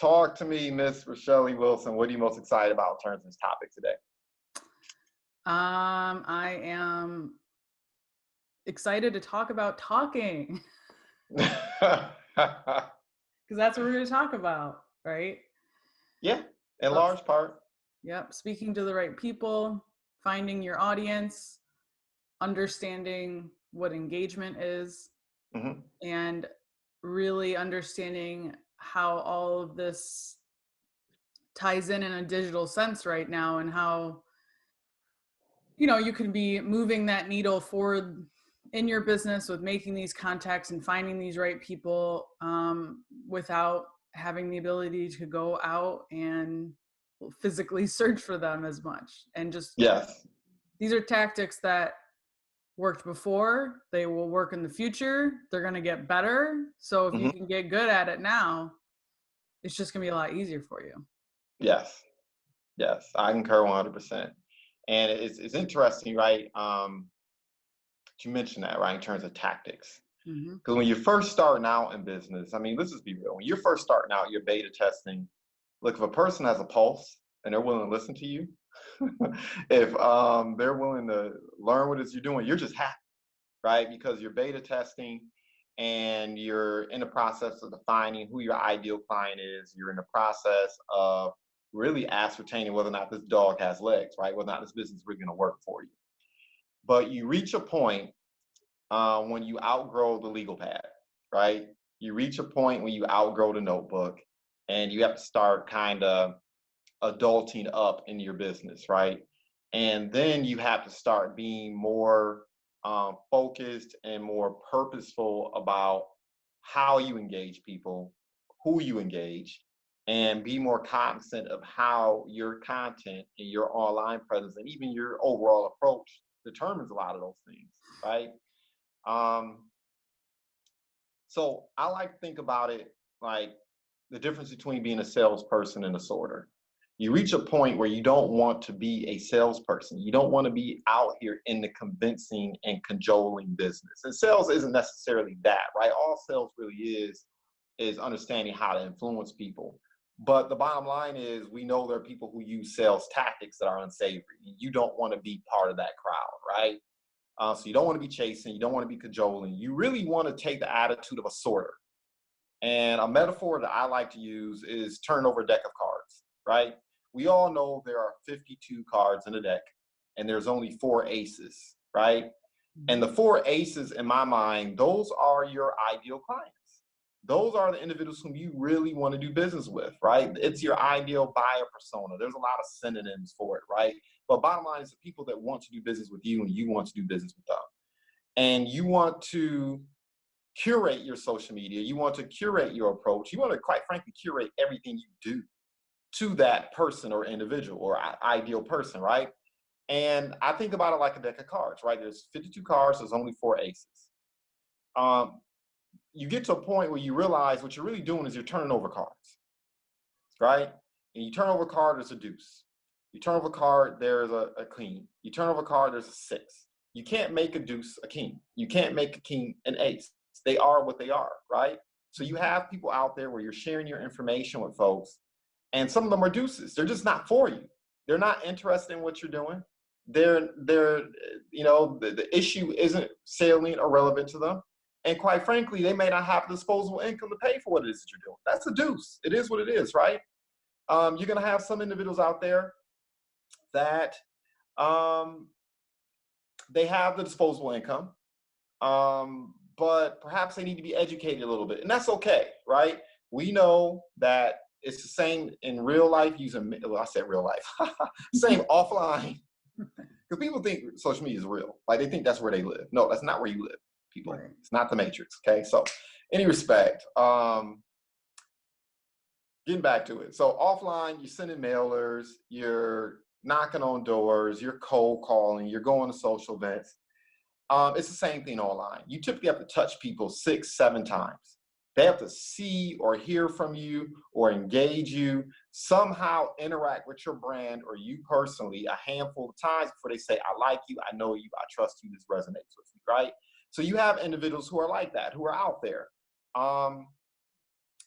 Talk to me, Miss Rochelle Wilson. What are you most excited about in terms of this topic today? I am excited to talk about talking because that's what we're going to talk about, right? Yeah, in About, large part. yep, speaking to the right people, finding your audience, understanding what engagement is, Hmm. and really understanding how all of this ties in a digital sense right now, and how you can be moving that needle forward in your business with making these contacts and finding these right people, without having the ability to go out and physically search for them as much. And just, Yes. these are tactics that worked before, they will work in the future, they're going to get better. So if you Hmm. can get good at it now, it's just going to be a lot easier for you. Yes. Yes. I concur 100%. And it's interesting, right? You mentioned that, right, in terms of tactics. Hmm. Because when you're first starting out in business, I mean, let's just be real. When you're first starting out, you're beta testing. Look, if a person has a pulse and they're willing to listen to you, if they're willing to learn what it is you're doing, you're just happy, right? Because you're beta testing and you're in the process of defining who your ideal client is. You're in the process of really ascertaining whether or not this dog has legs, right? Whether or not this business is really going to work for you. But you reach a point when you outgrow the legal pad, right? You reach a point when you outgrow the notebook and you have to start kind of adulting up in your business, right? And then you have to start being more focused and more purposeful about how you engage people, who you engage, and be more cognizant of how your content and your online presence and even your overall approach determines a lot of those things, right? Um, so I like to think about it like the difference between being a salesperson and a sorter. You reach a point where you don't want to be a salesperson. You don't want to be out here in the convincing and cajoling business. And sales isn't necessarily that, right? All sales really is understanding how to influence people. But the bottom line is we know there are people who use sales tactics that are unsavory. You don't want to be part of that crowd, right? So you don't want to be chasing, you don't want to be cajoling. You really want to take the attitude of a sorter. And a metaphor that I like to use is turn over a deck of cards, right? We all know there are 52 cards in a deck, and there's only four aces, right? And Hmm. the four aces, in my mind, those are your ideal clients. Those are the individuals whom you really want to do business with, right? It's your ideal buyer persona. There's a lot of synonyms for it, right? But bottom line is the people that want to do business with you and you want to do business with them. And you want to curate your social media. You want to curate your approach. You want to, quite frankly, curate everything you do to that person or individual or ideal person, right? And I think about it like a deck of cards, right? There's 52 cards, there's only four aces. Um, you get to a point where you realize what you're really doing is you're turning over cards, right? And you turn over a card, there's a deuce. You turn over a card, there's a king. You turn over a card, there's a six. You can't make a deuce a king. You can't make a king an ace. They are what they are, right? So you have people out there where you're sharing your information with folks, and some of them are deuces. They're just not for you. They're not interested in what you're doing. They're the issue isn't salient or relevant to them. And quite frankly, they may not have disposable income to pay for what it is that you're doing. That's a deuce. It is what it is, right? You're going to have some individuals out there that um, they have the disposable income, but perhaps they need to be educated a little bit, and that's okay, right? We know that it's the same in real life using, well, I said real life, same offline, because people think social media is real. Like they think that's where they live. No, that's not where you live, people. Right. It's not the Matrix, okay? So, any respect, getting back to it. So offline, you're sending mailers, you're knocking on doors, you're cold calling, you're going to social events. It's the same thing online. You typically have to touch people 6, 7 times. They have to see or hear from you or engage you, somehow interact with your brand or you personally a handful of times before they say, I like you, I know you, I trust you, this resonates with you, right? So you have individuals who are like that, who are out there. Um,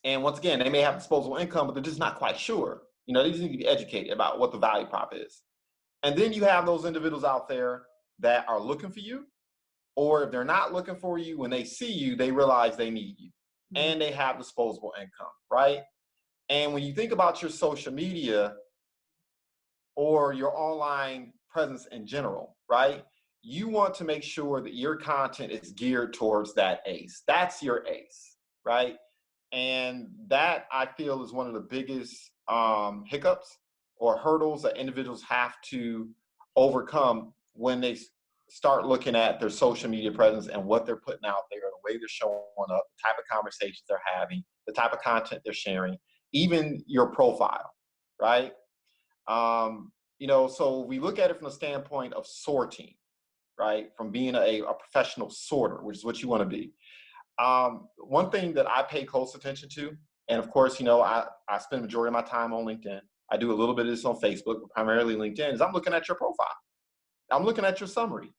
And once again, they may have disposable income, but they're just not quite sure. You know, they just need to be educated about what the value prop is. And then you have those individuals out there that are looking for you, or if they're not looking for you, when they see you, they realize they need you Mhm. and they have disposable income, right? And when you think about your social media or your online presence in general, right? You want to make sure that your content is geared towards that ace. That's your ace, right? And that I feel is one of the biggest hiccups or hurdles that individuals have to overcome when they start looking at their social media presence and what they're putting out there, the way they're showing up, the type of conversations they're having, the type of content they're sharing, even your profile, right? You know, so we look at it from the standpoint of sorting, right? From being a professional sorter, which is what you want to be. One thing that I pay close attention to, and of course, you know, I spend the majority of my time on LinkedIn. I do a little bit of this on Facebook, but primarily LinkedIn, is I'm looking at your profile. I'm looking at your summary.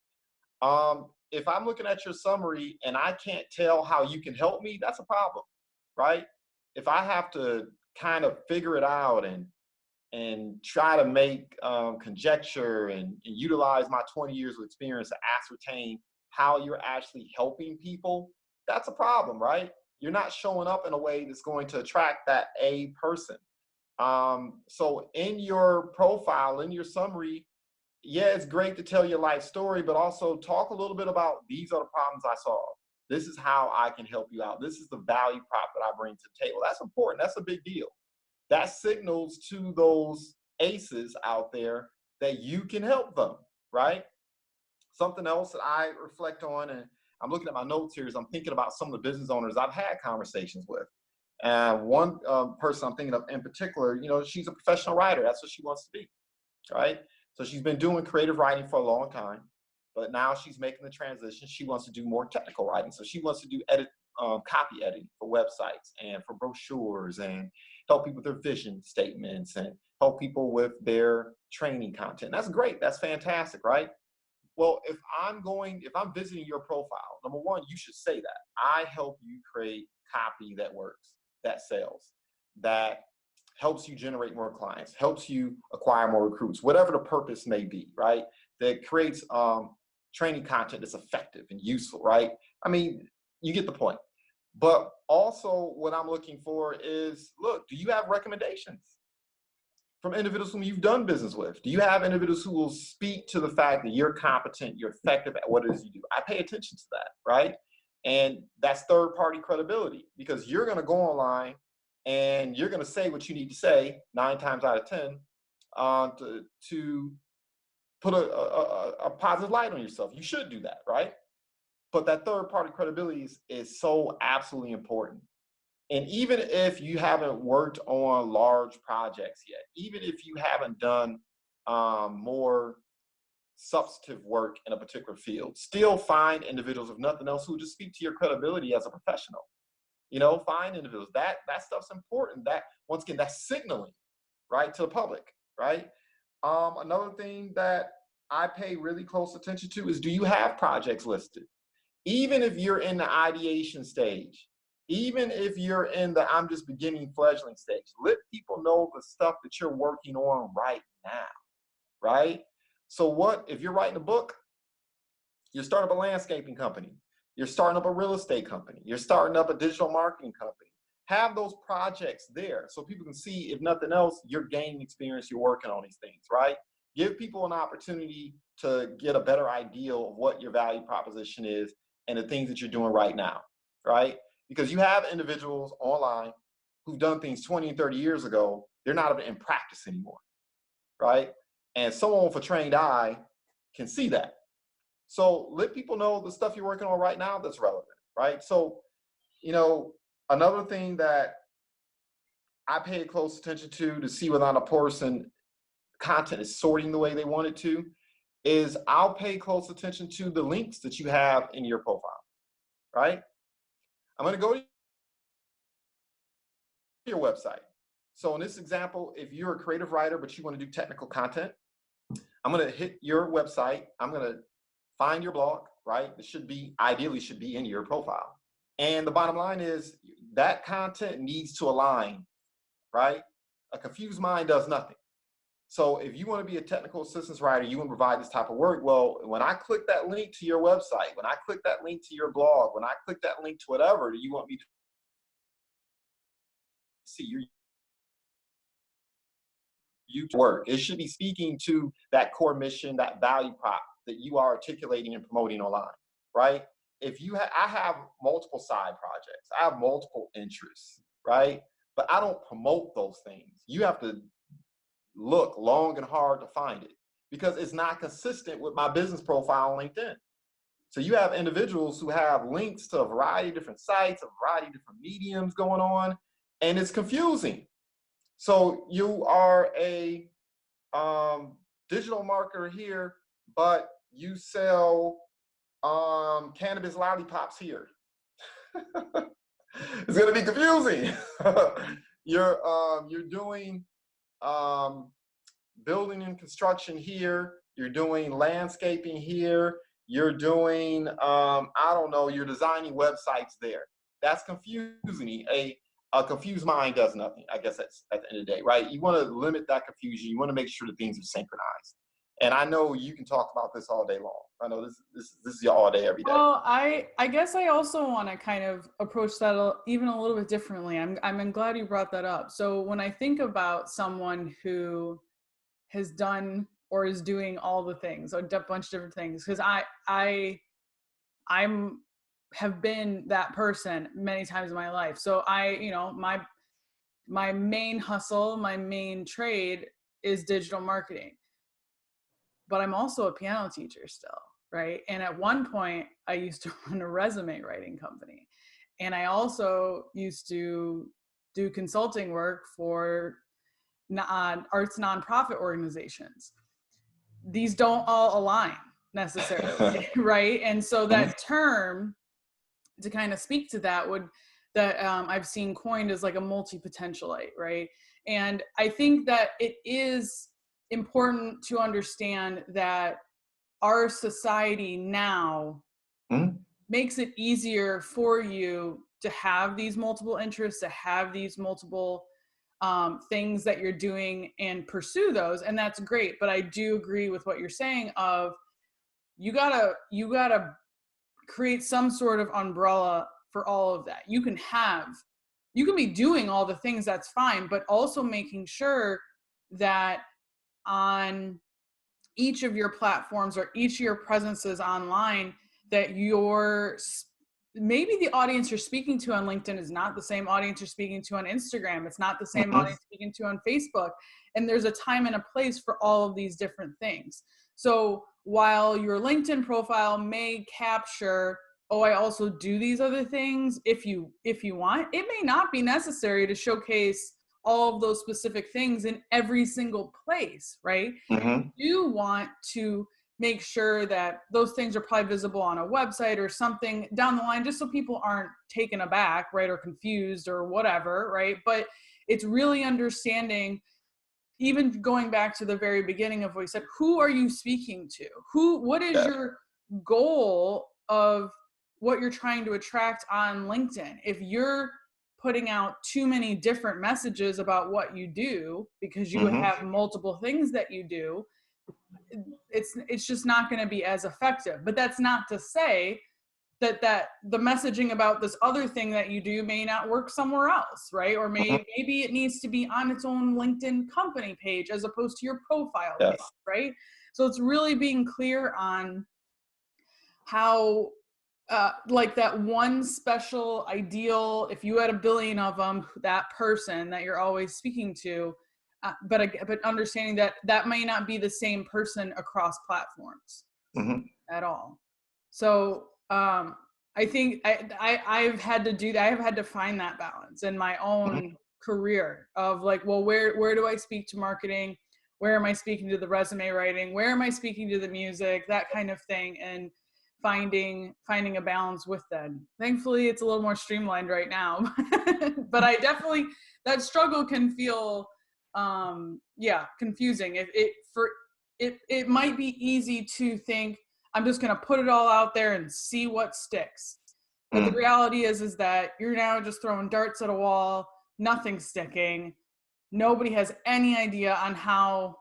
If I'm looking at your summary and I can't tell how you can help me, that's a problem, right? If I have to kind of figure it out and try to make conjecture and utilize my 20 years of experience to ascertain how you're actually helping people, that's a problem, right? You're not showing up in a way that's going to attract that A person. So in your profile, in your summary, yeah, it's great to tell your life story, but also talk a little bit about these are the problems I solve. This is how I can help you out. This is the value prop that I bring to the table. That's important. That's a big deal. That signals to those aces out there that you can help them, right? Something else that I reflect on, and I'm looking at my notes here, is I'm thinking about some of the business owners I've had conversations with. And one person I'm thinking of in particular, you know, she's a professional writer. That's what she wants to be, right? So she's been doing creative writing for a long time, but now she's making the transition. She wants to do more technical writing. So she wants to do copy editing for websites and for brochures and help people with their vision statements and help people with their training content. That's great. That's fantastic, right? Well, if I'm visiting your profile, number one, you should say that. I help you create copy that works, that sells, that helps you generate more clients, helps you acquire more recruits, whatever the purpose may be, right? That creates training content that's effective and useful, right? I mean, you get the point. But also, what I'm looking for is, look, do you have recommendations from individuals whom you've done business with? Do you have individuals who will speak to the fact that you're competent, you're effective at what it is you do? I pay attention to that, right? And that's third party credibility, because you're going to go online and you're going to say what you need to say 9 times out of 10 to put a positive light on yourself. You should do that, right? But that third party credibility is so absolutely important. And even if you haven't worked on large projects yet, even if you haven't done more substantive work in a particular field, still find individuals, if nothing else, who just speak to your credibility as a professional. You know, find individuals. That stuff's important. That, once again, that's signaling, right, to the public, right? Another thing that I pay really close attention to is, do you have projects listed? Even if you're in the ideation stage, even if you're in the I'm just beginning fledgling stage, let people know the stuff that you're working on right now, right? So what if you're writing a book, you're starting up a landscaping company, you're starting up a real estate company, you're starting up a digital marketing company. Have those projects there so people can see, if nothing else, you're gaining experience, you're working on these things, right? Give people an opportunity to get a better idea of what your value proposition is and the things that you're doing right now, right? Because you have individuals online who've done things 20 and 30 years ago, they're not even in practice anymore, right? And someone with a trained eye can see that. So let people know the stuff you're working on right now that's relevant, right? So, you know, another thing that I pay close attention to see whether or not a person content is sorting the way they want it to is, I'll pay close attention to the links that you have in your profile, right? I'm going to go to your website. So in this example, if you're a creative writer but you want to do technical content, I'm going to hit your website. I'm going to find your blog, right? It should be, ideally should be in your profile. And the bottom line is that content needs to align, right? A confused mind does nothing. So if you want to be a technical assistance writer, you want to provide this type of work. Well, when I click that link to your website, when I click that link to your blog, when I click that link to whatever you want me to see, your YouTube work, it should be speaking to that core mission, that value prop that you are articulating and promoting online, right? If you I have multiple side projects, I have multiple interests, right? But I don't promote those things. You have to look long and hard to find it because it's not consistent with my business profile on LinkedIn. So you have individuals who have links to a variety of different sites, a variety of different mediums going on, and it's confusing. So you are a digital marketer here, but you sell cannabis lollipops here. It's going to be confusing. You're doing building and construction here. You're doing landscaping here. You're doing I don't know. You're designing websites there. That's confusing. A confused mind does nothing. I guess that's at the end of the day, right? You want to limit that confusion. You want to make sure that things are synchronized. And I know you can talk about this all day long. I know this is your all day, every day. Well, I guess I also want to kind of approach that even a little bit differently. I'm glad you brought that up. So when I think about someone who has done or is doing all the things, or a bunch of different things, because I'm have been that person many times in my life. So my main hustle, my main trade is digital marketing. But I'm also a piano teacher still, right? And at one point, I used to run a resume writing company. And I also used to do consulting work for arts nonprofit organizations. These don't all align necessarily, right? And so that term, to kind of speak to that, I've seen coined as like a multi-potentialite, right? And I think that it is important to understand that our society now makes it easier for you to have these multiple interests, to have these multiple things that you're doing and pursue those. And that's great. But I do agree with what you're saying of you gotta create some sort of umbrella for all of that. You can be doing all the things, that's fine, but also making sure that on each of your platforms or each of your presences online, that maybe the audience you're speaking to on LinkedIn is not the same audience you're speaking to on Instagram. It's not the same audience speaking to on Facebook. And there's a time and a place for all of these different things. So while your LinkedIn profile may capture, oh, I also do these other things, if you want, it may not be necessary to showcase all of those specific things in every single place, right? You want to make sure that those things are probably visible on a website or something down the line, just so people aren't taken aback, right, or confused or whatever, right? But it's really understanding, even going back to the very beginning of what you said, who are you speaking to? What is your goal of what you're trying to attract on LinkedIn? If you're putting out too many different messages about what you do because you have multiple things that you do, it's just not going to be as effective. But that's not to say that the messaging about this other thing that you do may not work somewhere else, right? Or maybe it needs to be on its own LinkedIn company page as opposed to your profile page, right? So it's really being clear on how like that one special ideal, if you had a billion of them, that person that you're always speaking to, but understanding that may not be the same person across platforms at all. So I think I've had to do that. I have had to find that balance in my own career of like, well, where do I speak to marketing? Where am I speaking to the resume writing? Where am I speaking to the music? That kind of thing. And finding a balance with that. Thankfully, it's a little more streamlined right now, but I definitely, that struggle can feel, confusing. It might be easy to think, I'm just going to put it all out there and see what sticks. But the Mm. reality is that you're now just throwing darts at a wall, nothing's sticking. Nobody has any idea on how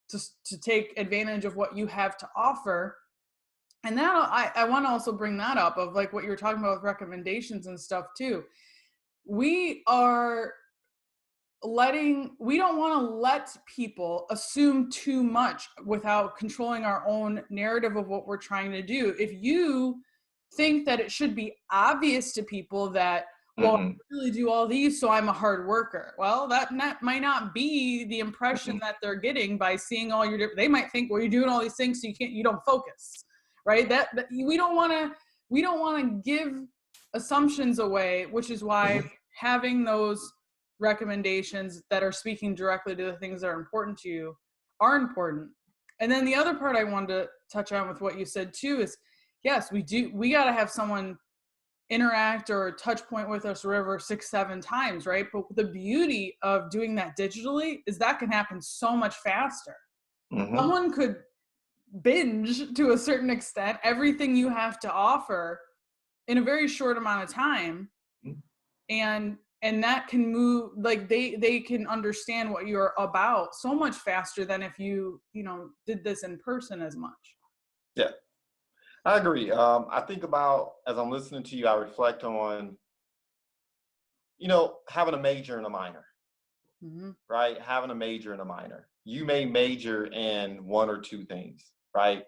to take advantage of what you have to offer. And that I want to also bring that up of like what you were talking about with recommendations and stuff too. We are we don't want to let people assume too much without controlling our own narrative of what we're trying to do. If you think that it should be obvious to people that, well, I Mm-mm. really do all these, so I'm a hard worker. Well, that might not be the impression Mm-mm. that they're getting by seeing all your. They might think, well, you're doing all these things, so you don't focus, right? That we don't want to give assumptions away, which is why Mhm. having those recommendations that are speaking directly to the things that are important to you are important. And then the other part I wanted to touch on with what you said too is, yes, we got to have someone interact or touch point with us wherever 6, 7 times, right? But the beauty of doing that digitally is that can happen so much faster. Mhm. Someone could binge to a certain extent everything you have to offer in a very short amount of time, Mhm. and that can move, like they can understand what you're about so much faster than if you did this in person as much. Yeah, I agree. I think about as I'm listening to you, I reflect on, having a major and a minor, Hmm. right? Having a major and a minor. You may major in one or two things, right?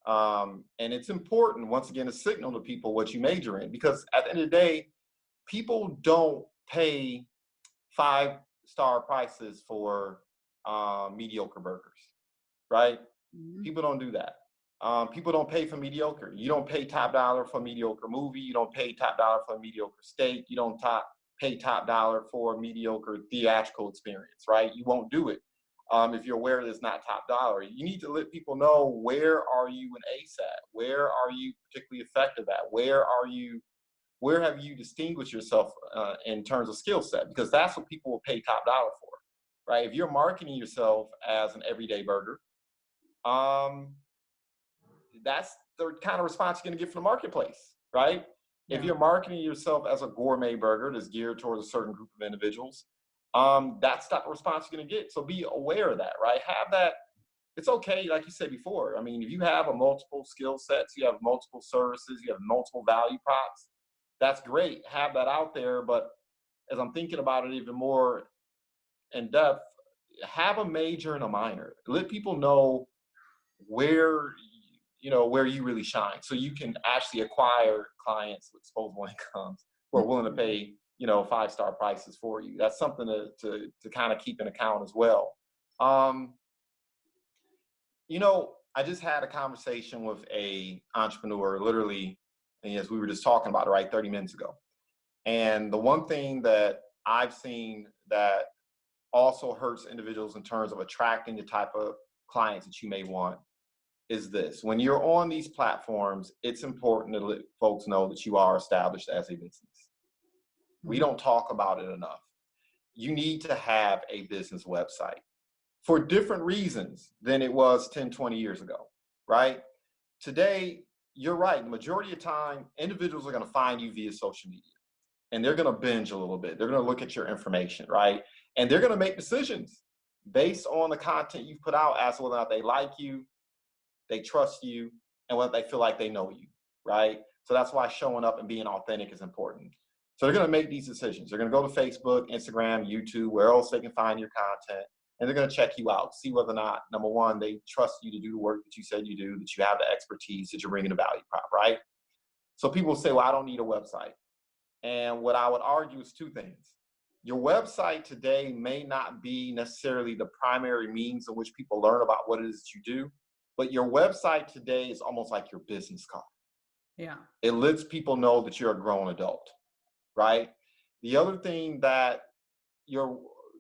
And it's important, once again, to signal to people what you major in, because at the end of the day, people don't pay 5-star prices for mediocre burgers, right? Hmm. People don't do that. People don't pay for mediocre. You don't pay top dollar for a mediocre movie. You don't pay top dollar for a mediocre steak. You don't pay top dollar for a mediocre theatrical experience, right? You won't do it if you're aware that it's not top dollar. You need to let people know, where are you in ASAP? Where are you particularly effective at? Where have you distinguished yourself in terms of skill set? Because that's what people will pay top dollar for, right? If you're marketing yourself as an everyday burger, um, that's the kind of response you're going to get from the marketplace, right? If Yeah. you're marketing yourself as a gourmet burger that's geared towards a certain group of individuals, that's not the response you're going to get. So be aware of that, right? Have that. It's okay, like you said before. I mean, if you have a multiple skill sets, you have multiple services, you have multiple value props, that's great. Have that out there. But as I'm thinking about it even more in depth, have a major and a minor. Let people know where where you really shine, so you can actually acquire clients with disposable incomes who are willing to pay 5-star prices for you. That's something to kind of keep in account as well. um I just had a conversation with a entrepreneur, literally, and yes, we were just talking about it, right, 30 minutes ago. And the one thing that I've seen that also hurts individuals in terms of attracting the type of clients that you may want is this: when you're on these platforms, it's important to let folks know that you are established as a business. We Mhm. don't talk about it enough. You need to have a business website for different reasons than it was 10, 20 years ago, right? Today, you're right. The majority of time, individuals are going to find you via social media, and they're going to binge a little bit. They're going to look at your information, right? And they're going to make decisions based on the content you've put out as to whether or not they like you, they trust you, and whether they feel like they know you, right? So that's why showing up and being authentic is important. So they're going to make these decisions. They're going to go to Facebook, Instagram, YouTube, where else they can find your content, and they're going to check you out, see whether or not, number one, they trust you to do the work that you said you do, that you have the expertise, that you're bringing a value prop, right? So people say, well, I don't need a website. And what I would argue is two things. Your website today may not be necessarily the primary means in which people learn about what it is that you do, but your website today is almost like your business card. Yeah. It lets people know that you're a grown adult, right? The other thing your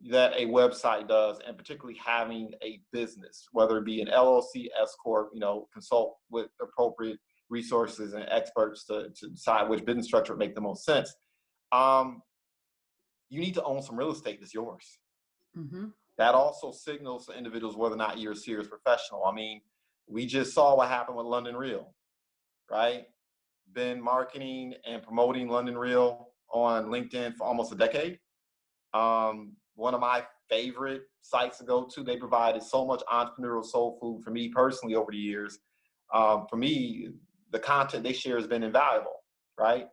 that a website does, and particularly having a business, whether it be an LLC, S corp, consult with appropriate resources and experts to decide which business structure would make the most sense. Um, you need to own some real estate that's yours. Hmm. That also signals to individuals whether or not you're a serious professional. I mean, we just saw what happened with London Real, right? been marketing and promoting London Real on LinkedIn for almost a decade. One of my favorite sites to go to. They provided so much entrepreneurial soul food for me personally over the years. For me, the content they share has been invaluable, right?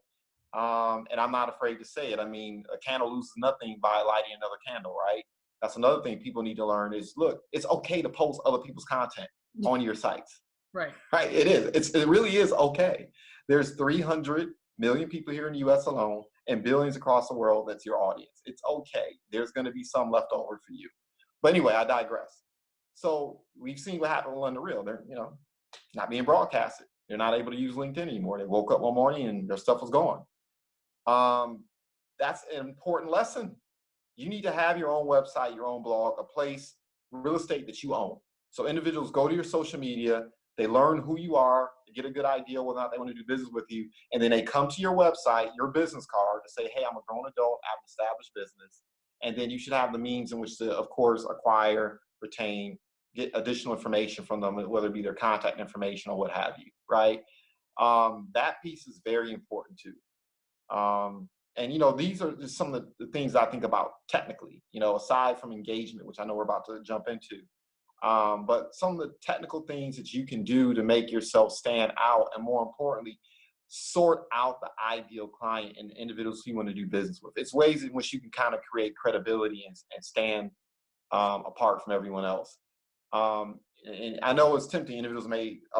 And I'm not afraid to say it. I mean, a candle loses nothing by lighting another candle, right? That's another thing people need to learn is, look, it's okay to post other people's content on your sites. Right. Right. It is. It really is okay. There's 300 million people here in the US alone and billions across the world. That's your audience. It's okay. There's going to be some left over for you. But anyway, I digress. So we've seen what happened with London Real. They're, not being broadcasted. They're not able to use LinkedIn anymore. They woke up one morning and their stuff was gone. That's an important lesson. You need to have your own website, your own blog, a place, real estate that you own. So individuals go to your social media, they learn who you are, get a good idea whether or not they want to do business with you, and then they come to your website, your business card, to say, hey, I'm a grown adult, I have an established business. And then you should have the means in which to, of course, acquire, retain, get additional information from them, whether it be their contact information or what have you, right? That piece is very important too. And these are just some of the things I think about technically, aside from engagement, which I know we're about to jump into. But some of the technical things that you can do to make yourself stand out, and more importantly, sort out the ideal client and individuals who you want to do business with. It's ways in which you can kind of create credibility and stand apart from everyone else. And I know it's tempting. A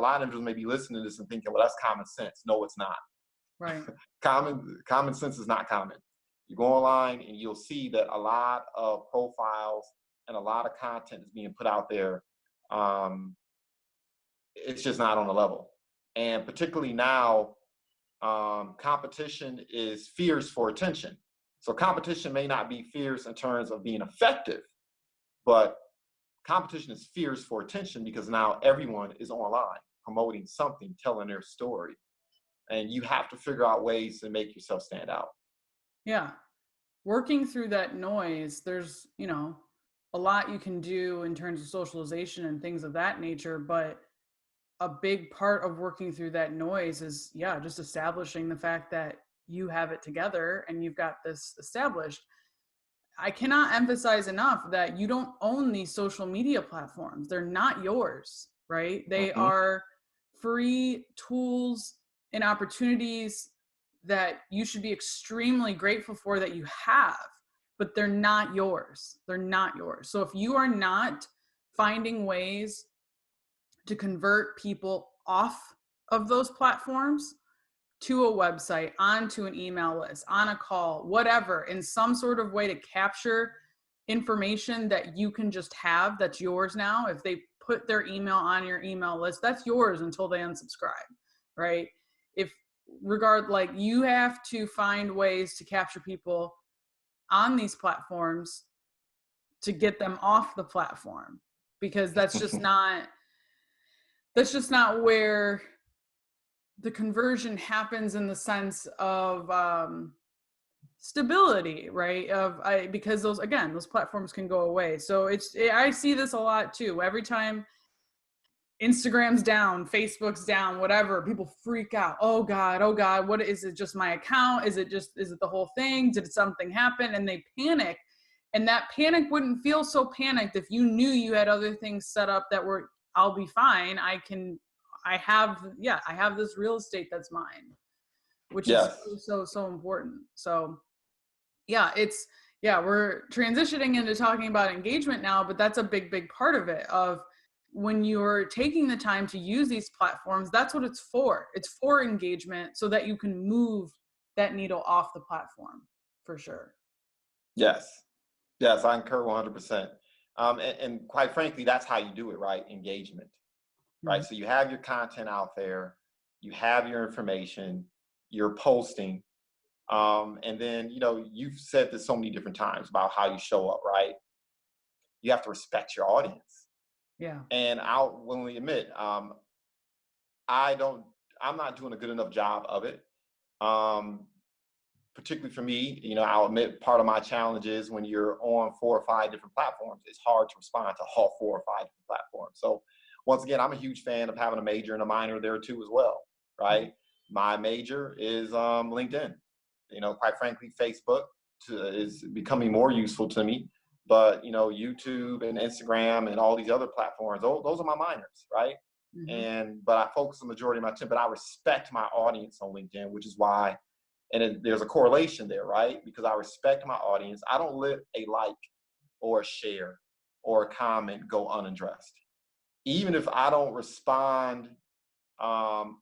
lot of individuals may be listening to this and thinking, well, that's common sense. No, it's not. Right. Common sense is not common. You go online and you'll see that a lot of profiles and a lot of content is being put out there. It's just not on the level. And particularly now, competition is fierce for attention. So competition may not be fierce in terms of being effective, but competition is fierce for attention because now everyone is online promoting something, telling their story. And you have to figure out ways to make yourself stand out. Yeah. Working through that noise, there's, a lot you can do in terms of socialization and things of that nature. But a big part of working through that noise is, just establishing the fact that you have it together and you've got this established. I cannot emphasize enough that you don't own these social media platforms. They're not yours, right? They are free tools and opportunities that you should be extremely grateful for that you have, but they're not yours. They're not yours. So if you are not finding ways to convert people off of those platforms to a website, onto an email list, on a call, whatever, in some sort of way to capture information that you can just have that's yours now. If they put their email on your email list, that's yours until they unsubscribe, right? You have to find ways to capture people on these platforms to get them off the platform, because that's just not where the conversion happens in the sense of stability, right? Because those platforms can go away. So I see this a lot too. Every time Instagram's down, Facebook's down, whatever, people freak out. Oh God, what is it? Just my account? Is it the whole thing? Did something happen? And they panic. And that panic wouldn't feel so panicked if you knew you had other things set up that were, I'll be fine. I have this real estate that's mine, which is so important. So we're transitioning into talking about engagement now, but that's a big part of it. Of when you're taking the time to use these platforms, that's what it's for. It's for engagement so that you can move that needle off the platform, for sure. Yes, I concur 100%. And quite frankly, that's how you do it, right? Engagement. Right. So you have your content out there, you have your information, you're posting. And then, you've said this so many different times about how you show up, right? You have to respect your audience. Yeah. And I'll willingly admit, I'm not doing a good enough job of it. Particularly for me, I'll admit part of my challenge is when you're on 4 or 5 different platforms, it's hard to respond to all 4 or 5 different platforms. So once again, I'm a huge fan of having a major and a minor there too as well, right? my major is LinkedIn. You know, quite frankly, Facebook is becoming more useful to me. But you know, YouTube and Instagram and all these other platforms, those are my minors, right? Hmm. And but I focus the majority of my time. But I respect my audience on LinkedIn, which is why, there's a correlation there, right? Because I respect my audience. I don't let a like or a share or a comment go unaddressed, even if I don't respond um,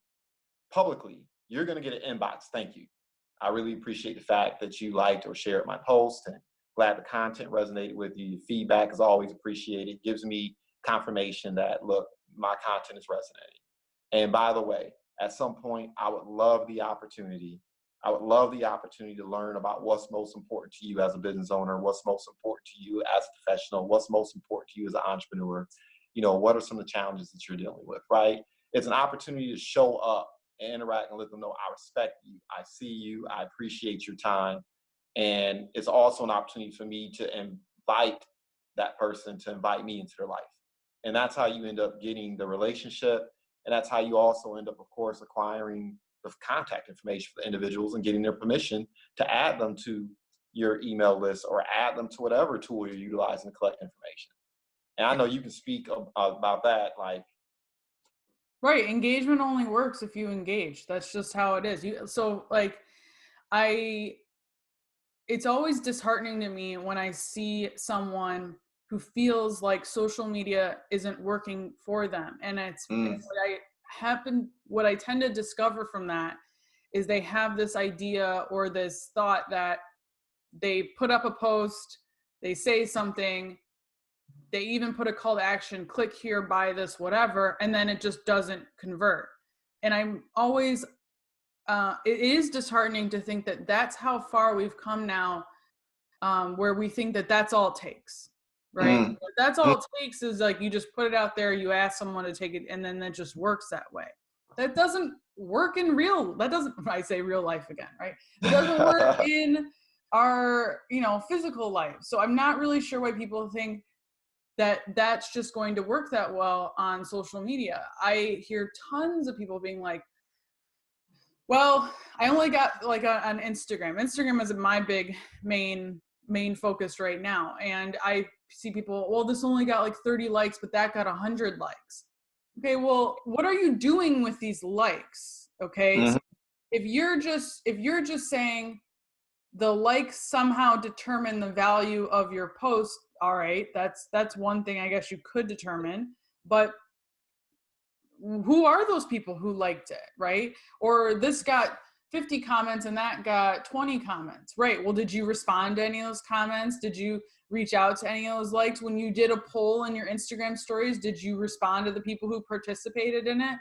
publicly. You're going to get an inbox. Thank you. I really appreciate the fact that you liked or shared my post, and glad the content resonated with you. Your feedback is always appreciated. It gives me confirmation that, look, my content is resonating. And by the way, at some point, I would love the opportunity to learn about what's most important to you as a business owner, what's most important to you as a professional, what's most important to you as an entrepreneur. You know, what are some of the challenges that you're dealing with, right? It's an opportunity to show up and interact and let them know I respect you, I see you, I appreciate your time. And it's also an opportunity for me to invite that person to invite me into their life. And that's how you end up getting the relationship. And that's how you also end up, of course, acquiring the contact information for the individuals and getting their permission to add them to your email list or add them to whatever tool you're utilizing to collect information. And I know you can speak about that. Like, Right. Engagement only works if you engage. That's just how it is. So like I it's always disheartening to me when I see someone who feels like social media isn't working for them. And mm, it's what I tend to discover from that is they have this idea or this thought that they put up a post, they say something, they even put a call to action, click here, buy this, whatever, and then it just doesn't convert. And I'm always, it is disheartening to think that that's how far we've come now, where we think that that's all it takes, right? mm, That's mm. all it takes is like you just put it out there, you ask someone to take it, and then it just works that way. That doesn't work in real. That doesn't. I say real life again, right? It doesn't work in our, physical life. So I'm not really sure why people think that that's just going to work that well on social media. I hear tons of people being like, well, I only got like on Instagram. Instagram is my big main focus right now. And I see people, well, this only got like 30 likes, but that got 100 likes. Okay, well, what are you doing with these likes? Okay. So Mhm. if you're just saying the likes somehow determine the value of your post, all right, that's one thing I guess you could determine. But who are those people who liked it, right? Or this got 50 comments and that got 20 comments, right? Well, did you respond to any of those comments? Did you reach out to any of those likes? When you did a poll in your Instagram stories, did you respond to the people who participated in it?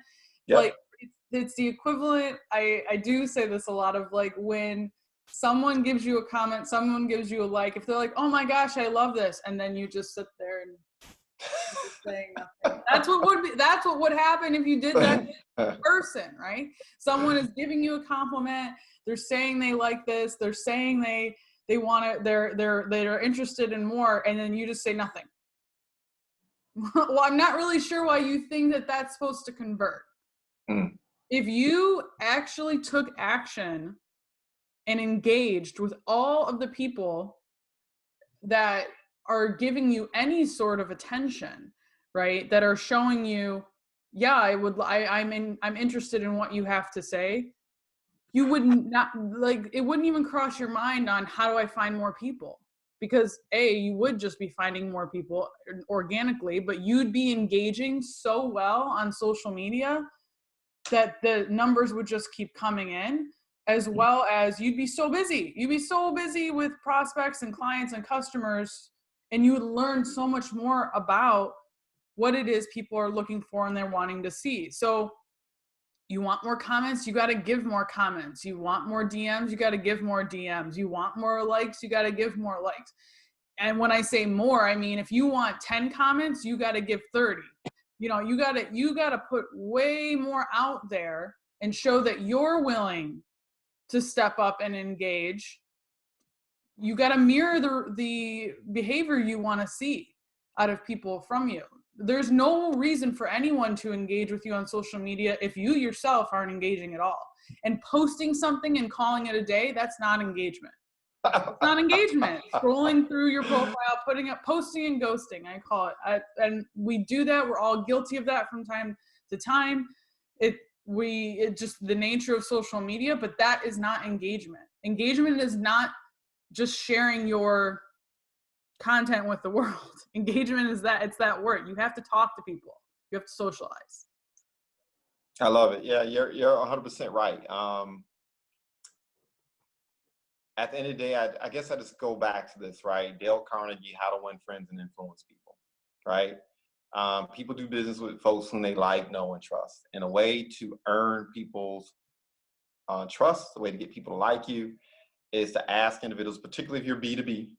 Like, Yep. it's the equivalent. I do say this a lot, of like when someone gives you a comment, someone gives you a like, if they're like, oh my gosh, I love this, and then you just sit there and just saying nothing. That's what would happen if you did that to a person, right? Someone is giving you a compliment, they're saying they like this, they're saying they want it, they're interested in more, and then you just say nothing. Well, I'm not really sure why you think that that's supposed to convert. Mm, If you actually took action and engaged with all of the people that are giving you any sort of attention, right? That are showing you, yeah, I'm interested in what you have to say. You would not, like, it wouldn't even cross your mind on how do I find more people? Because you would just be finding more people organically, but you'd be engaging so well on social media that the numbers would just keep coming in, as mm, well as you'd be so busy. You'd be so busy with prospects and clients and customers, and you would learn so much more about what it is people are looking for and they're wanting to see. So you want more comments, you got to give more comments. You want more DMs, you got to give more DMs. You want more likes, you got to give more likes. And when I say more, I mean, if you want 10 comments, you got to give 30. You got to put way more out there and show that you're willing to step up and engage. You got to mirror the behavior you want to see out of people from you. there's no reason for anyone to engage with you on social media if you yourself aren't engaging at all. And posting something and calling it a day, that's not engagement. It's not engagement. Scrolling through your profile, putting up, posting and ghosting, I call it. And we do that. We're all guilty of that from time to time. It just the nature of social media, but that is not engagement. Engagement is not just sharing your content with the world. Engagement is that, it's that word. You have to talk to people. You have to socialize. I love it. Yeah, you're 100% right. At the end of the day, I guess I just go back to this, right? Dale Carnegie, How to Win Friends and Influence People, right? People do business with folks whom they like, know, and trust. And a way to earn people's trust, the way to get people to like you, is to ask individuals, particularly if you're B2B,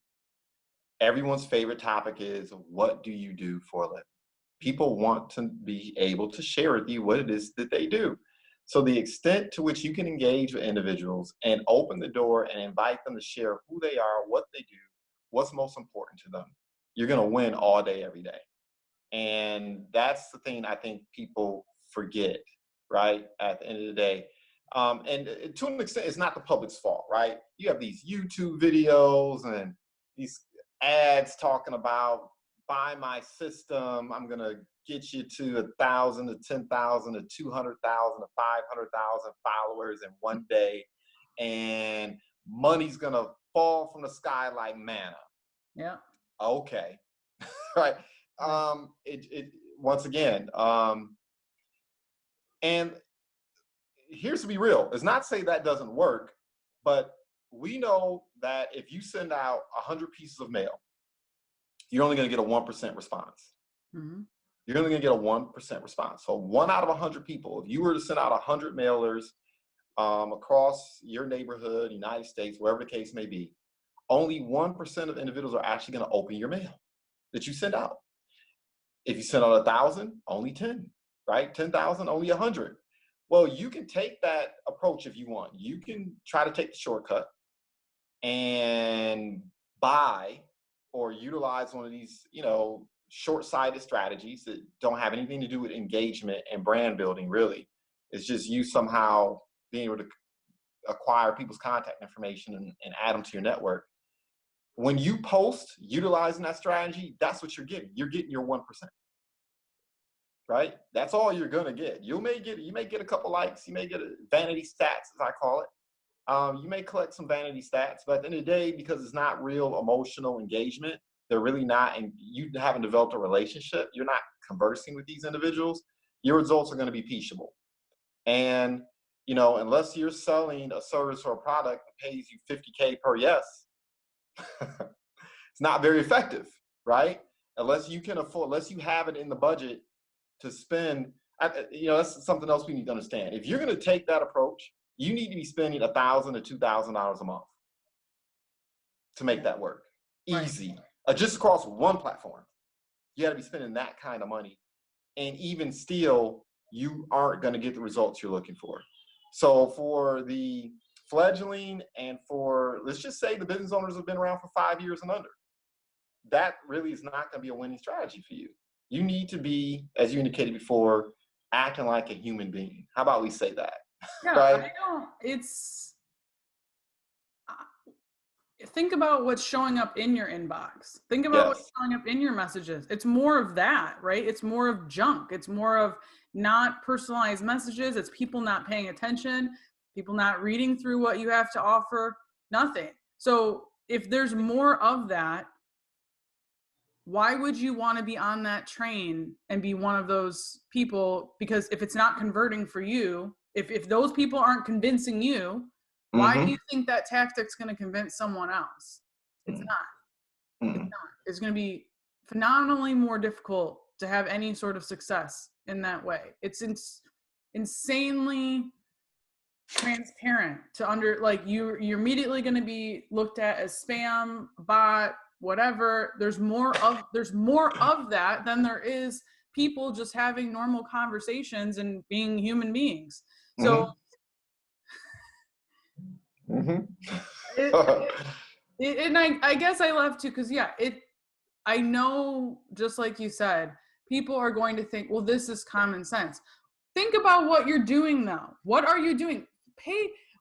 everyone's favorite topic is, what do you do for a living? People want to be able to share with you what it is that they do. So the extent to which you can engage with individuals and open the door and invite them to share who they are, what they do, what's most important to them, you're going to win all day, every day. And that's the thing I think people forget, right? At the end of the day. And to an extent, it's not the public's fault, right? You have these YouTube videos and these ads talking about, buy my system, I'm going to get you to 1,000 to 10,000 to 200,000 to 500,000 followers in one day. And money's going to fall from the sky like manna. Yeah. Okay. Right. Once again, and here's to be real, it's not to say that doesn't work, but we know that if you send out 100 pieces of mail, you're only going to get a 1% response. Mm-hmm. You're only going to get a 1% response. So 1 out of 100 people, if you were to send out 100 mailers across your neighborhood, United States, wherever the case may be, only 1% of individuals are actually going to open your mail that you send out. If you send out 1,000, only 10, right? 10,000, only 100. Well, you can take that approach if you want. You can try to take the shortcut and buy or utilize one of these, short-sighted strategies that don't have anything to do with engagement and brand building, really. It's just you somehow being able to acquire people's contact information and add them to your network. When you post utilizing that strategy, that's what you're getting. You're getting your 1%. Right? That's all you're gonna get. You may get a couple likes, you may get a vanity stats, as I call it. You may collect some vanity stats, but at the end of the day, because it's not real emotional engagement, they're really not, and you haven't developed a relationship, you're not conversing with these individuals, your results are going to be peachable. And, unless you're selling a service or a product that pays you $50K per yes, it's not very effective, right? Unless you can afford, unless you have it in the budget to spend, that's something else we need to understand. If you're going to take that approach, you need to be spending $1,000 to $2,000 a month to make that work. Easy. Right. Just across one platform. You got to be spending that kind of money. And even still, you aren't going to get the results you're looking for. So for the fledgling and for, let's just say the business owners have been around for 5 years and under, that really is not going to be a winning strategy for you. You need to be, as you indicated before, acting like a human being. How about we say that? Yeah, right? Think about what's showing up in your inbox. Think about what's showing up in your messages. It's more of that, right? It's more of junk. It's more of not personalized messages. It's people not paying attention, people not reading through what you have to offer, nothing. So if there's more of that, why would you want to be on that train and be one of those people? Because if it's not converting for you, if those people aren't convincing you, why do you think that tactic's going to convince someone else? It's not. It's not. It's going to be phenomenally more difficult to have any sort of success in that way. It's insanely transparent to you're immediately going to be looked at as spam, bot, whatever. There's more of that than there is people just having normal conversations and being human beings. So and I guess I love to, because I know, just like you said, people are going to think, well, this is common sense. Think about what you're doing now. What are you doing?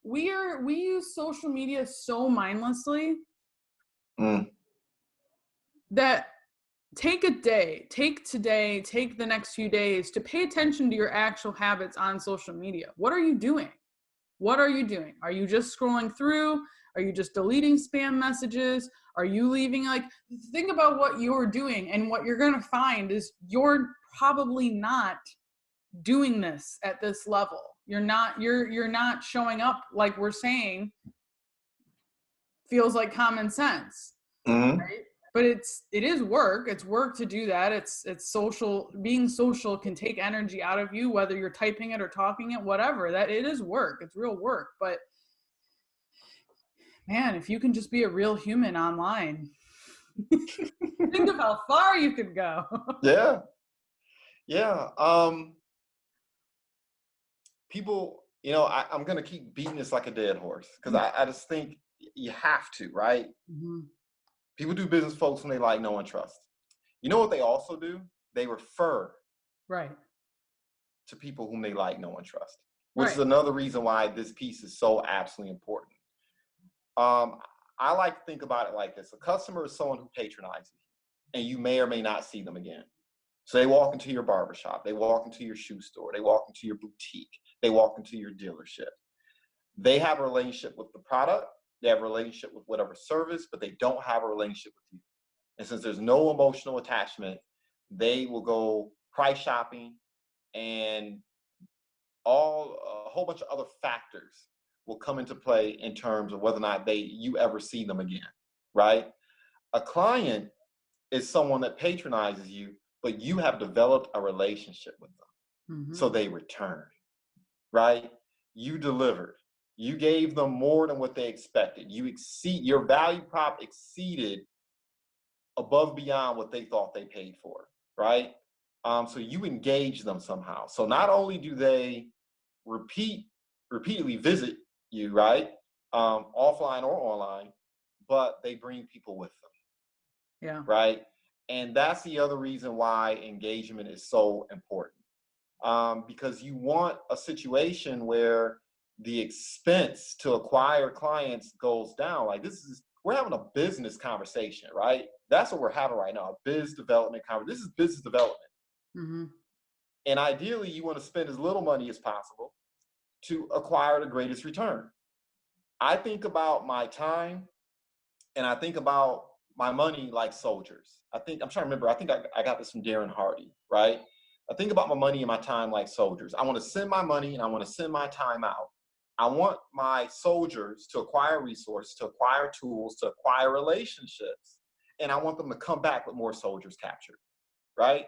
We use social media so mindlessly that take a day, take today, take the next few days to pay attention to your actual habits on social media. What are you doing? What are you doing? Are you just scrolling through? Are you just deleting spam messages? Are you leaving? Like, think about what you're doing, and what you're going to find is you're probably not doing this at this level. You're not showing up, like we're saying, feels like common sense. Right? But it is work. It's work to do that. It's social. Being social can take energy out of you, whether you're typing it or talking it, whatever. That it is work. It's real work. But man, if you can just be a real human online, think of how far you could go. Yeah. Yeah. People, I'm going to keep beating this like a dead horse, because I just think you have to, right? Mm-hmm. People do business, folks, when they like, know, and trust. You know what they also do? They refer Right. to people whom they like, know, and trust, which Right. is another reason why this piece is so absolutely important. I like to think about it like this. A customer is someone who patronizes you, and you may or may not see them again. So they walk into your barbershop, they walk into your shoe store, they walk into your boutique, they walk into your dealership. They have a relationship with the product, they have a relationship with whatever service, but they don't have a relationship with you. And since there's no emotional attachment, they will go price shopping, and a whole bunch of other factors will come into play in terms of whether or not you ever see them again, right? A client is someone that patronizes you, but you have developed a relationship with them. Mm-hmm. So they return, right? You delivered. You gave them more than what they expected. Your value prop exceeded above beyond what they thought they paid for, right? So you engage them somehow. So not only do they repeatedly visit you, right? Offline or online, but they bring people with them. Yeah. Right. And that's the other reason why engagement is so important. Because you want a situation where the expense to acquire clients goes down. Like, we're having a business conversation, right? That's what we're having right now, a biz development conversation. This is business development. Mm-hmm. And ideally, you want to spend as little money as possible to acquire the greatest return. I think about my time, and I think about my money like soldiers. I'm trying to remember, I think I got this from Darren Hardy, right? I think about my money and my time like soldiers. I want to send my money and I want to send my time out. I want my soldiers to acquire resources, to acquire tools, to acquire relationships, and I want them to come back with more soldiers captured, right?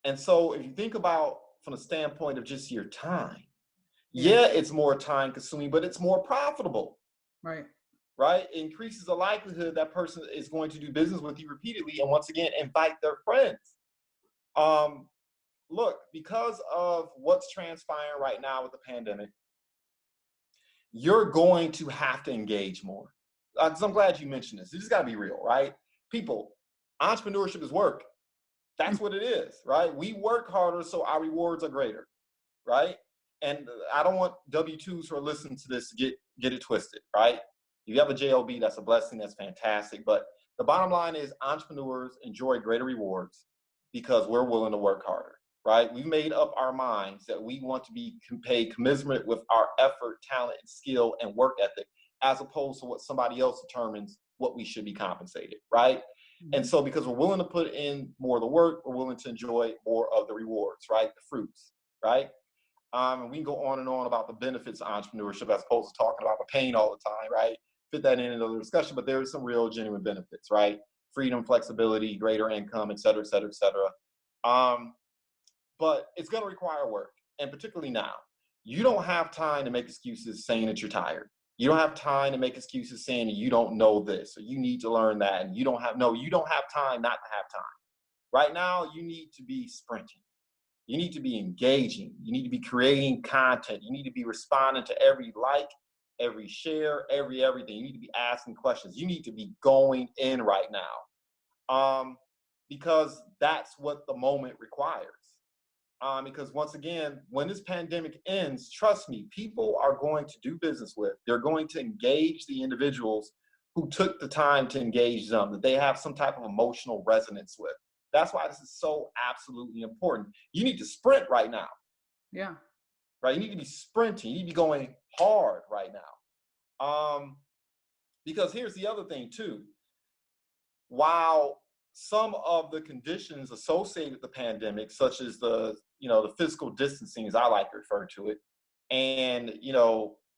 And so if you think about from the standpoint of just your time, yeah, it's more time consuming, but it's more profitable. Right. Right? It increases the likelihood that person is going to do business with you repeatedly, and once again, invite their friends. Look, because of what's transpiring right now with the pandemic, you're going to have to engage more. So I'm glad you mentioned this. You just got to be real, right? People, entrepreneurship is work. That's what it is, right? We work harder, so our rewards are greater, right? And I don't want W-2s who are listening to this to get it twisted, right? If you have a JOB, that's a blessing, that's fantastic. But the bottom line is entrepreneurs enjoy greater rewards because we're willing to work harder, right? We've made up our minds that we want to be paid commensurate with our effort, talent, and skill and work ethic, as opposed to what somebody else determines what we should be compensated, right? Mm-hmm. And so because we're willing to put in more of the work, we're willing to enjoy more of the rewards, right? The fruits, right? And we can go on and on about the benefits of entrepreneurship as opposed to talking about the pain all the time, right? Fit that in another discussion, but there are some real genuine benefits, right? Freedom, flexibility, greater income, et cetera, et cetera, et cetera. But it's going to require work, and particularly now. You don't have time to make excuses saying that you're tired. You don't have time to make excuses saying that you don't know this or you need to learn that, and you don't have time not to have time. Right now, you need to be sprinting. You need to be engaging. You need to be creating content. You need to be responding to every like, every share, everything. You need to be asking questions. You need to be going in right now. because that's what the moment requires. Because once again, when this pandemic ends, trust me, people are going to do business with. They're going to engage the individuals who took the time to engage them, that they have some type of emotional resonance with. That's why this is so absolutely important. You need to sprint right now, Yeah. right? You need to be sprinting. You need to be going hard right now. Because here's the other thing too. While some of the conditions associated with the pandemic, such as the physical distancing, as I like to refer to it, and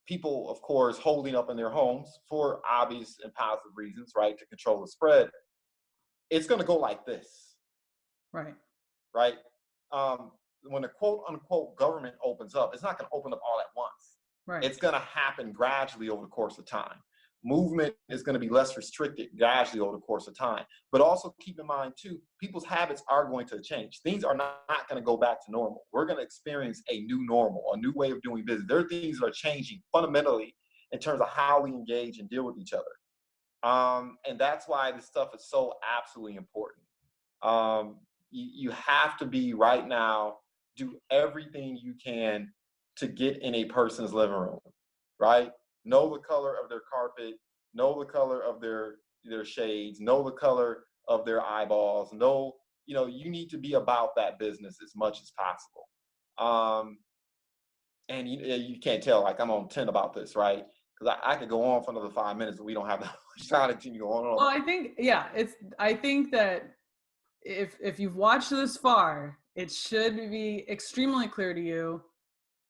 people, of course, holding up in their homes for obvious and positive reasons, right, to control the spread, it's going to go like this, Right. right? When a quote unquote government opens up, it's not going to open up all at once. Right. It's going to happen gradually over the course of time. Movement is going to be less restricted gradually over the course of time. But also keep in mind too, people's habits are going to change. Things are not going to go back to normal. We're going to experience a new normal, a new way of doing business. There are things that are changing fundamentally in terms of how we engage and deal with each other. And that's why this stuff is so absolutely important. You have to be right now, do everything you can to get in a person's living room, right? Know the color of their carpet, know the color of their shades, know the color of their eyeballs, you need to be about that business as much as possible. And you can't tell, like, I'm on 10 about this, right? Because I could go on for another 5 minutes, but we don't have that much time to continue going on. Well, I think that if you've watched this far, it should be extremely clear to you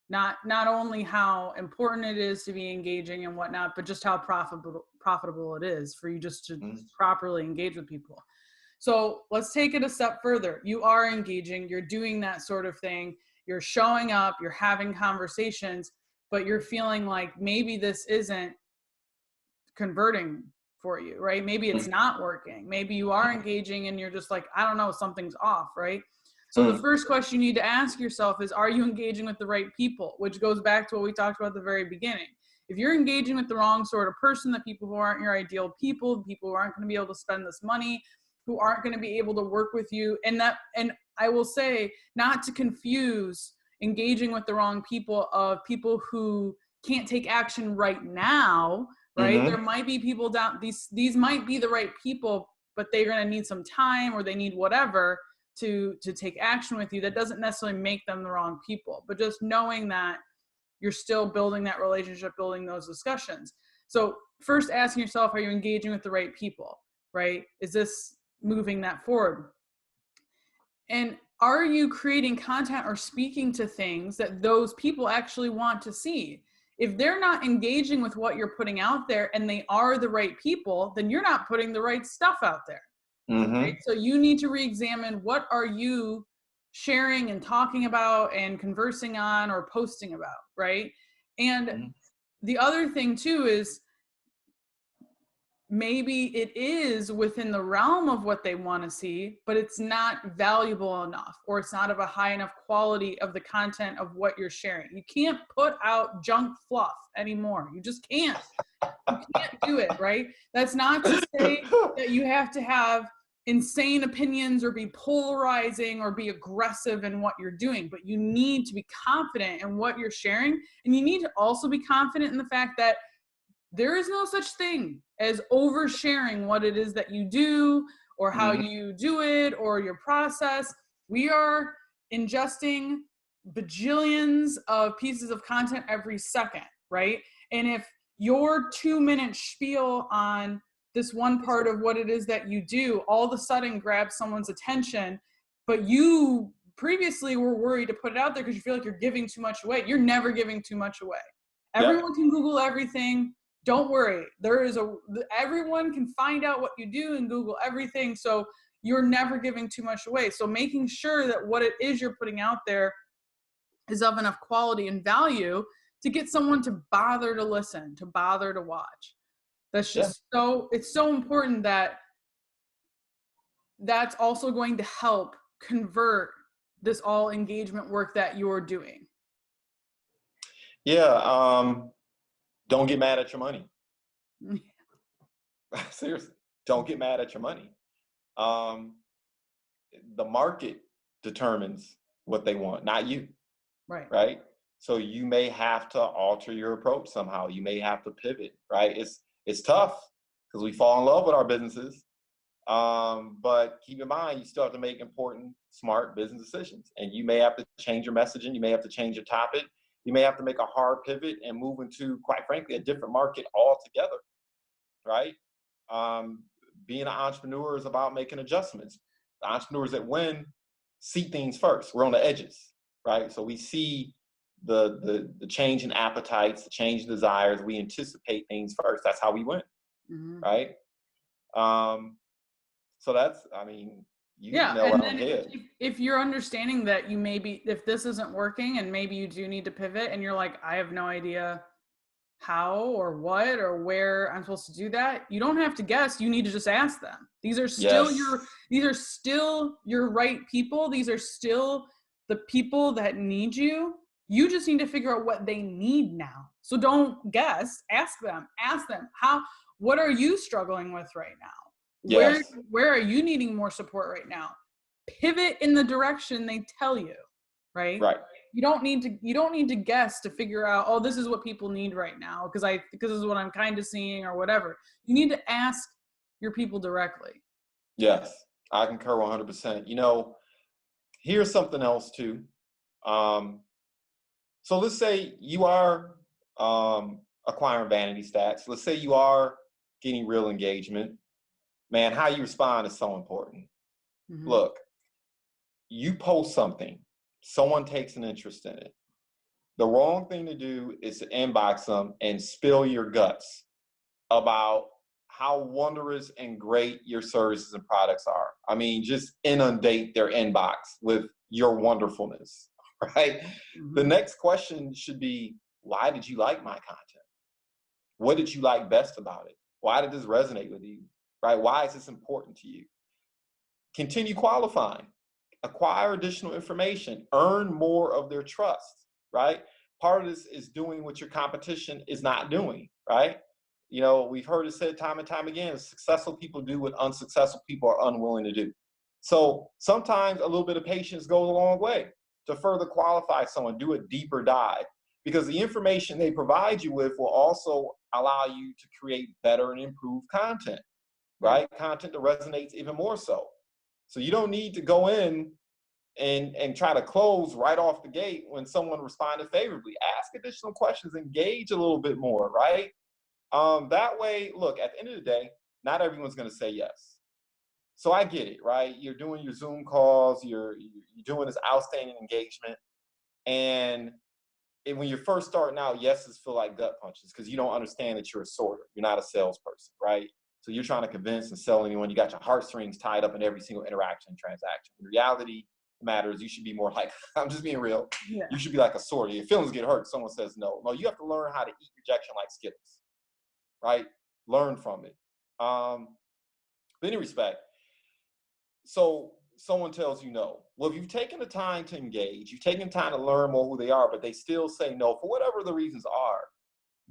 not only how important it is to be engaging and whatnot, but just how profitable it is for you just to properly engage with people. So let's take it a step further. You are engaging, you're doing that sort of thing, you're showing up, you're having conversations, but you're feeling like maybe this isn't converting for you, right? Maybe it's not working. Maybe you are engaging and you're just like, I don't know, something's off, right? So the first question you need to ask yourself is, are you engaging with the right people? Which goes back to what we talked about at the very beginning. If you're engaging with the wrong sort of person, the people who aren't your ideal people, the people who aren't going to be able to spend this money, who aren't going to be able to work with you, and I will say, not to confuse engaging with the wrong people of people who can't take action right now, right? There might be people down, these might be the right people, but they're going to need some time or they need whatever to take action with you. That doesn't necessarily make them the wrong people, but just knowing that you're still building that relationship, building those discussions. So first asking yourself, are you engaging with the right people, right? Is this moving that forward? And are you creating content or speaking to things that those people actually want to see? If they're not engaging with what you're putting out there and they are the right people, then you're not putting the right stuff out there. Right? So you need to re-examine, what are you sharing and talking about and conversing on or posting about, right? And the other thing too is, maybe it is within the realm of what they want to see, but it's not valuable enough, or it's not of a high enough quality of the content of what you're sharing. You can't put out junk fluff anymore. You just can't. You can't do it, right? That's not to say that you have to have insane opinions or be polarizing or be aggressive in what you're doing, but you need to be confident in what you're sharing. And you need to also be confident in the fact that there is no such thing as oversharing what it is that you do or how you do it or your process. We are ingesting bajillions of pieces of content every second, right? And if your 2-minute spiel on this one part of what it is that you do all of a sudden grabs someone's attention, but you previously were worried to put it out there because you feel like you're giving too much away, you're never giving too much away. Everyone can Google everything. Don't worry. Everyone can find out what you do and Google everything. So you're never giving too much away. So making sure that what it is you're putting out there is of enough quality and value to get someone to bother to listen, to bother to watch. That's just it's so important that that's also going to help convert this all engagement work that you're doing. Yeah. Don't get mad at your money. Seriously, don't get mad at your money. the market determines what they want, not you, Right. right? So you may have to alter your approach somehow. You may have to pivot, right? It's tough because we fall in love with our businesses. But keep in mind, you still have to make important, smart business decisions. And you may have to change your messaging. You may have to change your topic. You may have to make a hard pivot and move into, quite frankly, a different market altogether, right? Um, Being an entrepreneur is about making adjustments. The entrepreneurs that win see things first. We're on the edges, right? So we see the change in appetites, the change in desires. We anticipate things first. That's how we win, Hmm. right? Um, so that's, I mean, you hit the Yeah, nail and right on then the head. if you're understanding that you maybe if this isn't working and maybe you do need to pivot and you're like, I have no idea how or what or where I'm supposed to do that, you don't have to guess. You need to just ask them. Yes, These are still your right people. These are still the people that need you. You just need to figure out what they need now. So don't guess. Ask them. Ask them what are you struggling with right now? Where yes, where are you needing more support right now? Pivot in the direction they tell you, right? right. You don't need to guess to figure out, oh, this is what people need right now because this is what I'm kind of seeing or whatever. You need to ask your people directly. Yes, I concur 100%. Here's something else too. Um, so let's say you are acquiring vanity stats. Let's say you are getting real engagement. Man, how you respond is so important. Hmm. Look, you post something, someone takes an interest in it. The wrong thing to do is to inbox them and spill your guts about how wondrous and great your services and products are. I mean, just inundate their inbox with your wonderfulness, right? The Hmm. next question should be, why did you like my content? What did you like best about it? Why did this resonate with you? Right? Why is this important to you? Continue qualifying, acquire additional information, earn more of their trust, right? Part of this is doing what your competition is not doing, right? We've heard it said time and time again, successful people do what unsuccessful people are unwilling to do. So sometimes a little bit of patience goes a long way to further qualify someone, do a deeper dive, because the information they provide you with will also allow you to create better and improved content, Right. right? Content that resonates even more so. So you don't need to go in and try to close right off the gate when someone responded favorably. Ask additional questions, engage a little bit more, right? That way, look, at the end of the day, not everyone's going to say yes. So I get it, right? You're doing your Zoom calls, you're doing this outstanding engagement, and when you're first starting out, yeses feel like gut punches because you don't understand that you're a sorter. You're not a salesperson, right? So you're trying to convince and sell anyone. You got your heartstrings tied up in every single interaction and transaction. The reality matters. You should be more like, I'm just being real. Yeah. You should be like a sorter. Your feelings get hurt. Someone says no. No, you have to learn how to eat rejection like Skittles, right? Learn from it. But in any respect, so someone tells you no. Well, if you've taken the time to engage, you've taken time to learn more who they are, but they still say no for whatever the reasons are,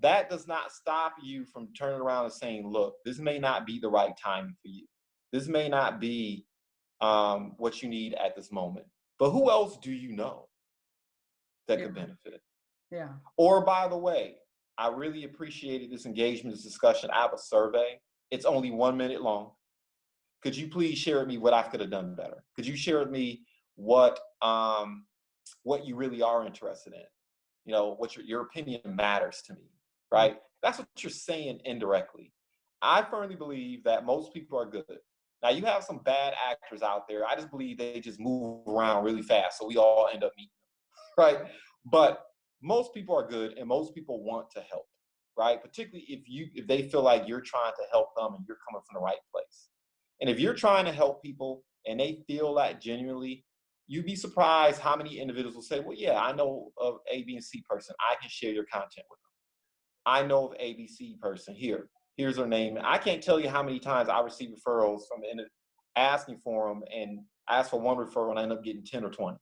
that does not stop you from turning around and saying, look, this may not be the right time for you. This may not be what you need at this moment. But who else do you know that Yeah. could benefit? Yeah. Or, by the way, I really appreciated this engagement, this discussion. I have a survey. It's only 1 minute long. Could you please share with me what I could have done better? Could you share with me what what you really are interested in? What your opinion matters to me, Right. right? That's what you're saying indirectly. I firmly believe that most people are good. Now you have some bad actors out there. I just believe they just move around really fast, so we all end up meeting them, right? But most people are good, and most people want to help, right? Particularly if they feel like you're trying to help them and you're coming from the right place. And if you're trying to help people and they feel that genuinely, you'd be surprised how many individuals will say, well, yeah, I know of A, B, and C person. I can share your content with them. I know of ABC person. Here's her name. I can't tell you how many times I receive referrals from asking for them and ask for one referral and I end up getting 10 or 20.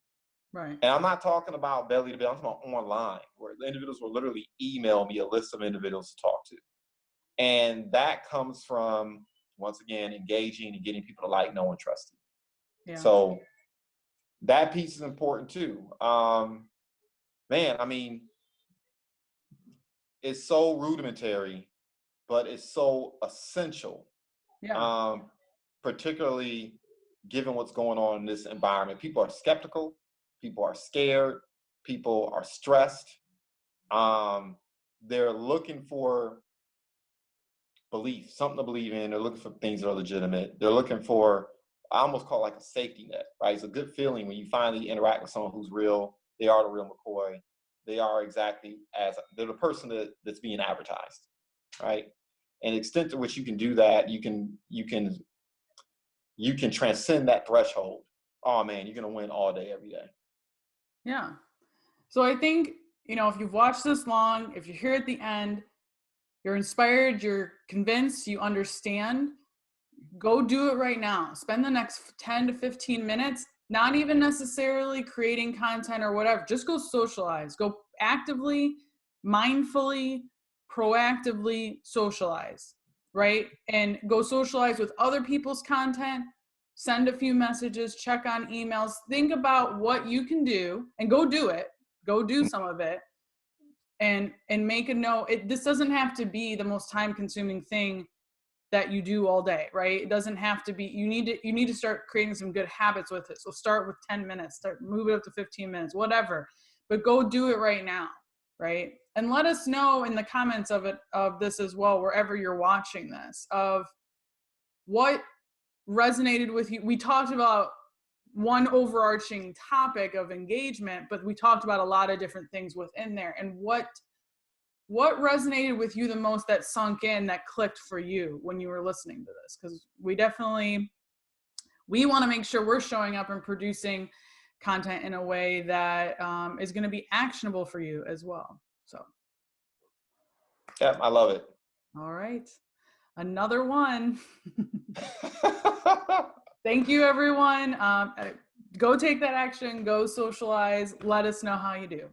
Right. And I'm not talking about belly to belly. I'm talking about online where the individuals will literally email me a list of individuals to talk to. And that comes from, once again, engaging and getting people to like, know, and trust you. Yeah. So that piece is important too. Man, I mean, it's so rudimentary, but it's so essential, Yeah. um, particularly given what's going on in this environment. People are skeptical, people are scared, people are stressed. Um, they're looking for belief, something to believe in. They're looking for things that are legitimate. They're looking for, I almost call it like a safety net, right? It's a good feeling when you finally interact with someone who's real. They are the real McCoy. They are exactly as they're the person that's being advertised, right? And the extent to which you can do that, you can transcend that threshold. Oh man, you're gonna win all day, every day. Yeah. So I think, if you've watched this long, if you're here at the end, you're inspired, you're convinced, you understand, go do it right now. Spend the next 10 to 15 minutes, not even necessarily creating content or whatever. Just go socialize. Go actively, mindfully, proactively socialize, right? And go socialize with other people's content. Send a few messages, check on emails, think about what you can do and go do it. Go do some of it and make a note. This doesn't have to be the most time consuming thing that you do all day, right? It doesn't have to be. You need to start creating some good habits with it. So start with 10 minutes, start move it up to 15 minutes, whatever. But go do it right now, right? And let us know in the comments of this as well, wherever you're watching this, of what resonated with you. We talked about one overarching topic of engagement, but we talked about a lot of different things within there. And what resonated with you the most, that sunk in, that clicked for you when you were listening to this? Because we want to make sure we're showing up and producing content in a way that is going to be actionable for you as well. So, Yeah, I love it. all right, another one. Thank you, everyone. Go take that action, go socialize. Let us know how you do.